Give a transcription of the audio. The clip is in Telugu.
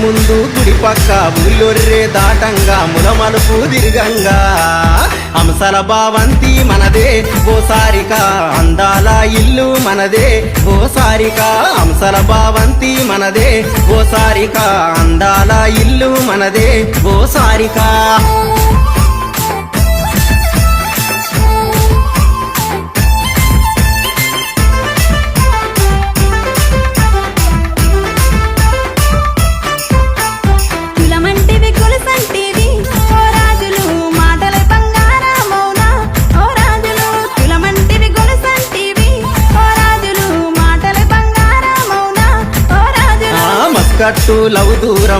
ముందు గుడి పక్క ఊళ్ళొర్రే దాటంగా ములమలుపు దిర్గంగా హంసల భావంతి మనదే ఓ సారిక అందాల ఇల్లు మనదే ఓ సారిక హంసల భావంతి మనదే ఓ సారిక అందాల ఇల్లు మనదే ఓ సారిక కులమంటివి గొలుసంటివి ఓ రాజులు మాటల బంగారమౌనా ఓ రాజులు కులమంటివి గొలుసంటివి ఓ రాజులు మాటల బంగారమౌనా ఓ రాజులు మస్కట్టు లవ్ దూరం